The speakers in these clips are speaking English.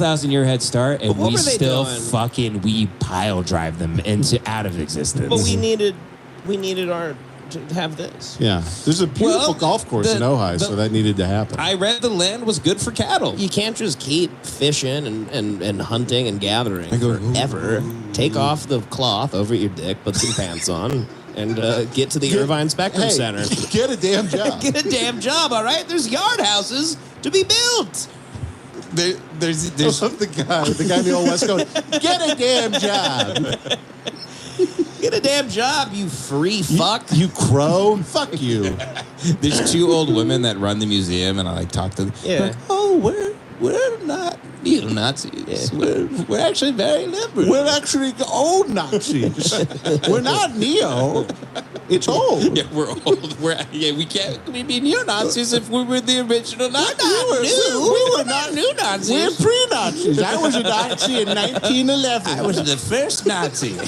12,000-year head start, and we still doing? we pile drive them out of existence. But we needed to have this. Yeah. There's a beautiful golf course in Ojai, so that needed to happen. I read the land was good for cattle. You can't just keep fishing and hunting and gathering forever. Take off the cloth over your dick, put some pants on, and get to the Irvine Spectrum Center. Get a damn job. Get a damn job, all right? There's yard houses to be built. There's the guy in the old West going, get a damn job. Get a damn job, you free fuck. You crow. Fuck you. There's two old women that run the museum, and I like talk to them. Yeah. Like, oh, we're not neo-Nazis. Yeah. We're actually very liberal. We're actually old Nazis. We're not neo. It's old. Yeah, we're old. We can't be neo-Nazis if we were the original Nazis. We were not new Nazis. We're pre-Nazis. I was a Nazi in 1911. I was the first Nazi.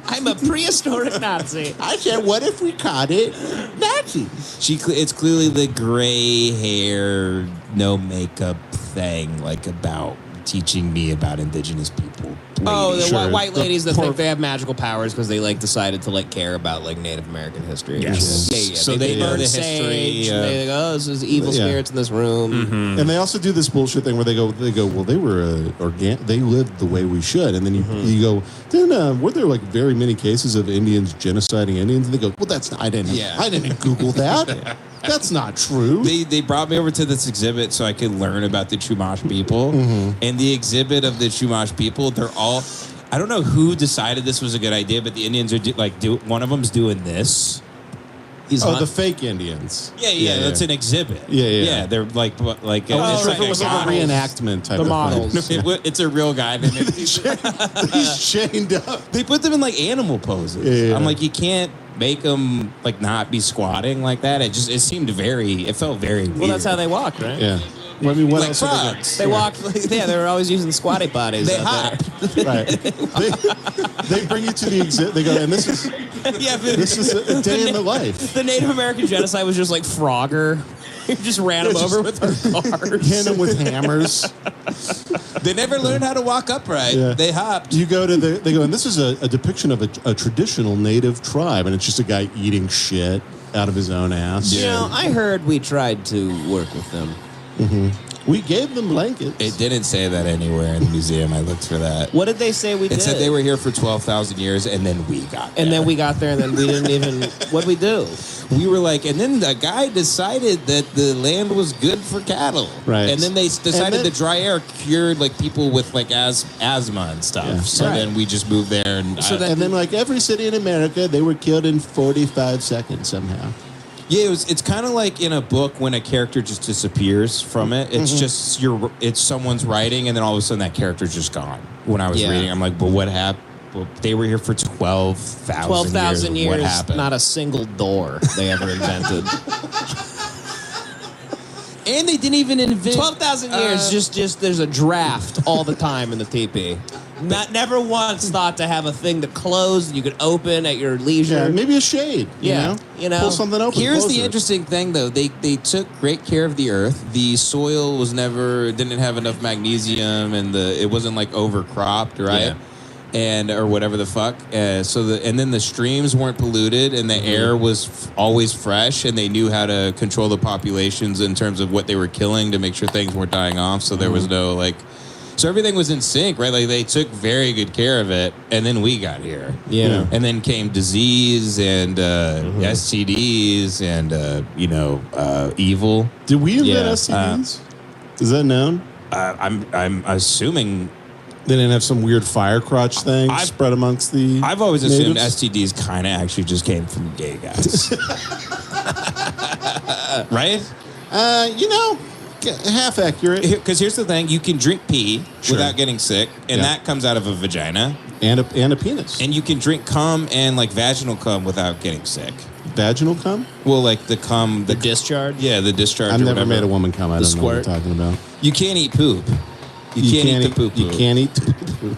I'm a prehistoric Nazi. I said, what if we called it Nazis? It's clearly the gray hair, no makeup thing, like about teaching me about indigenous people. Oh, the white ladies that think they have magical powers because they decided to care about Native American history. Yes. Yeah. So they know the history. They go, this is evil spirits in this room. Mm-hmm. And they also do this bullshit thing where they go, well, they were they lived the way we should. And then you go, then were there very many cases of Indians genociding Indians? And they go, well, I didn't Google that. That's not true. They brought me over to this exhibit so I could learn about the Chumash people. Mm-hmm. And the exhibit of the Chumash people, they're all, I don't know who decided this was a good idea, but the Indians are one of them's doing this. The fake Indians. Yeah, that's an exhibit. Yeah. They're it was like a reenactment type of models. thing. It's a real guy. He's chained up. They put them in animal poses. Yeah. I'm like, you can't make them not be squatting like that. It felt very weird. Well, that's how they walk, right? Yeah. Well, I mean, what like else frogs. They walk. They were always using squatty potties. They hop. Right. They bring you to the exhibit. They go, and this is a day in the life. The Native American genocide was just like Frogger. We just ran them over with our cars. Hit them with hammers. They never learned how to walk upright. Yeah. They hopped. You go to they go, and this is a depiction of a traditional native tribe, and it's just a guy eating shit out of his own ass. Yeah. I heard we tried to work with them. Mm-hmm. We gave them blankets. It didn't say that anywhere in the museum. I looked for that. What did they say we did? It said they were here for 12,000 years, and then we got there. And then we got there, and then we didn't even... What'd we do? We were and then the guy decided that the land was good for cattle. Right. And then they decided the dry air cured, people with, asthma and stuff. Yeah. So then we just moved there. And then, every city in America, they were killed in 45 seconds somehow. Yeah, it's kind of like in a book when a character just disappears from it. It's just it's someone's writing, and then all of a sudden that character's just gone. When I was reading, I'm like, but what happened? Well, they were here for 12,000 years. What happened? Not a single door they ever invented. And they didn't even invent 12,000 years. Just there's a draft all the time in the teepee. Never once thought to have a thing to close you could open at your leisure. Yeah, maybe a shade. You know, pull something open. Here's the interesting thing, though. They took great care of the earth. The soil didn't have enough magnesium, and it wasn't overcropped, right? Yeah. Or whatever the fuck. And then the streams weren't polluted, and the air was always fresh, and they knew how to control the populations in terms of what they were killing to make sure things weren't dying off. So there was no So everything was in sync, right? They took very good care of it, and then we got here. Yeah. And then came disease and STDs and evil. Did we invent STDs? Is that known? I'm assuming they didn't have some weird fire crotch thing spread amongst the. I've always assumed STDs kind of actually just came from gay guys, right? Half accurate. Because here's the thing: you can drink pee without getting sick, and that comes out of a vagina and a penis. And you can drink cum and vaginal cum without getting sick. Vaginal cum? Well, the cum, the discharge. Yeah, the discharge. I've never made a woman cum. I don't know what you're talking about. You can't eat poop. You can't eat the poo-poo. You can't eat the poo-poo.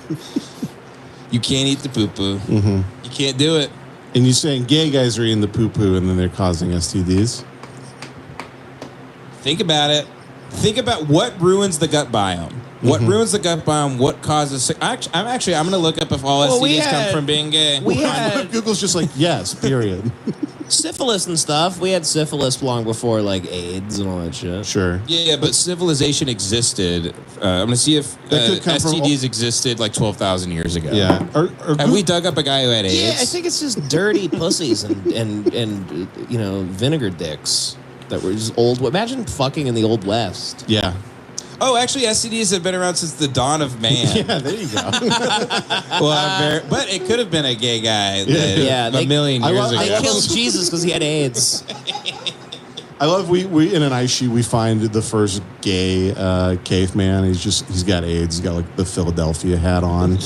You can't eat the poo-poo. Mm-hmm. You can't do it. And you're saying gay guys are eating the poo-poo and then they're causing STDs? Think about it. Think about what ruins the gut biome. What ruins the gut biome? What causes? I'm going to look up if all STDs come from being gay. Google's just like yes, period. Syphilis and stuff. We had syphilis long before like AIDS and all that shit. Sure. Yeah, but civilization existed. I'm going to see if STDs existed like 12,000 years ago. Yeah. Have we dug up a guy who had AIDS? Yeah, I think it's just dirty pussies and vinegar dicks that were just old. Imagine fucking in the Old West. Yeah. Oh, actually, STDs have been around since the dawn of man. Yeah, there you go. But it could have been a gay guy a million years ago. They killed Jesus because he had AIDS. I love we in an ice sheet we find the first gay caveman. He's got AIDS. He's got like the Philadelphia hat on.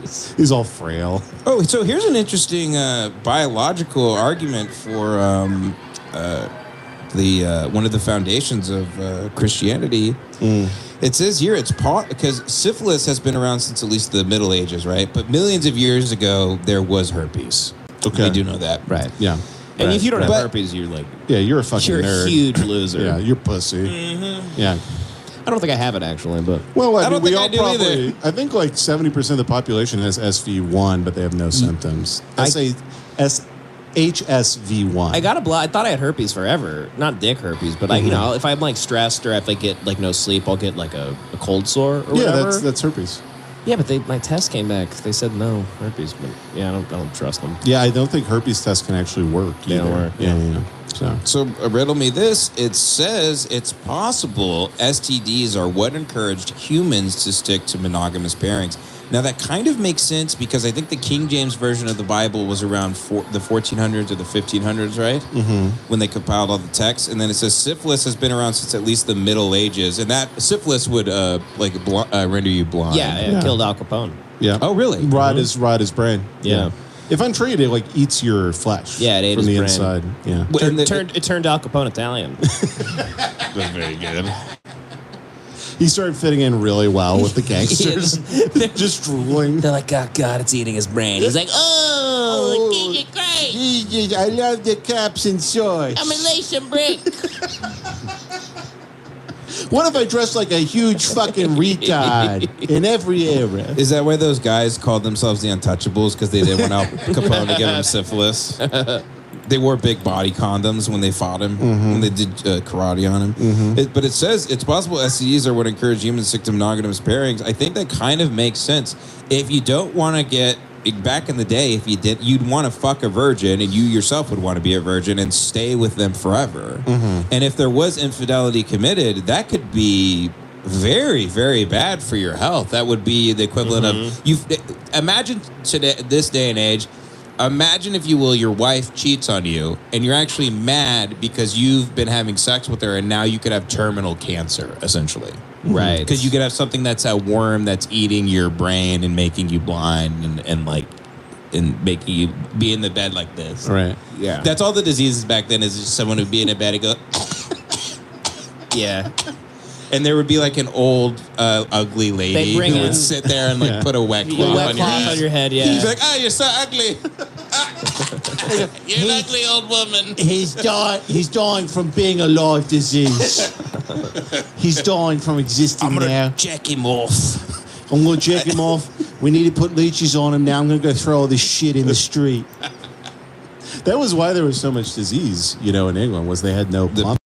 He's all frail. Oh, so here's an interesting biological argument for one of the foundations of Christianity. It says here because syphilis has been around since at least the Middle Ages, right? But millions of years ago, there was herpes. Okay. We do know that. Right. Yeah. And if you don't have herpes, you're like... Yeah, you're a fucking nerd. You're a huge loser. Yeah, you're pussy. Mm-hmm. Yeah. I don't think I have it, actually, but... Well, I don't think I do either. I think like 70% of the population has SV1, but they have no symptoms. HSV1. I thought I had herpes forever. Not dick herpes, but if I'm like stressed or if I get like no sleep, I'll get like a cold sore or whatever. Yeah, that's herpes. Yeah, but my test came back. They said no herpes, but I don't trust them. Yeah, I don't think herpes tests can actually work. They don't work. Yeah. So riddle me this. It says it's possible STDs are what encouraged humans to stick to monogamous pairings. Now, that kind of makes sense because I think the King James Version of the Bible was around the 1400s or the 1500s, right? Mm-hmm. When they compiled all the texts. And then it says syphilis has been around since at least the Middle Ages. And that syphilis would render you blind. Yeah, it killed Al Capone. Yeah. Oh, really? Rot his brain. Yeah. If untreated, it like eats your flesh. Yeah, it ate from his the brain. inside. Yeah. It turned Al Capone Italian. That's very good. He started fitting in really well with the gangsters. Just drooling. They're like, oh, God, it's eating his brain. He's like, oh, you're great. I love the caps and soy. I'm a Lation brick. What if I dressed like a huge fucking retard in every area? Is that why those guys called themselves the Untouchables? Because they didn't want Al Capone to give him syphilis? They wore big body condoms when they fought him, when they did karate on him. Mm-hmm. But it says it's possible STDs are what encourage humans to stick to monogamous pairings. I think that kind of makes sense. If you don't want to get... Back in the day, if you did, you'd want to fuck a virgin, and you yourself would want to be a virgin and stay with them forever. Mm-hmm. And if there was infidelity committed, that could be very, very bad for your health. That would be the equivalent of imagine today, this day and age. Imagine, if you will, your wife cheats on you, and you're actually mad because you've been having sex with her, and now you could have terminal cancer, essentially. Right. Because you could have something that's a worm that's eating your brain and making you blind and making you be in the bed like this. Right. Yeah. That's all the diseases back then, is just someone who'd be in a bed and go... Yeah. And there would be like an old, ugly lady who would sit there and put a wet cloth on your head. Yeah. He's like, oh, you're so ugly. You're an ugly old woman. He's dying from being a live disease. He's dying from existing I'm gonna now. check him off. I'm going to check him off. We need to put leeches on him. Now I'm going to go throw all this shit in the street. That was why there was so much disease, in England, was they had no plumbing.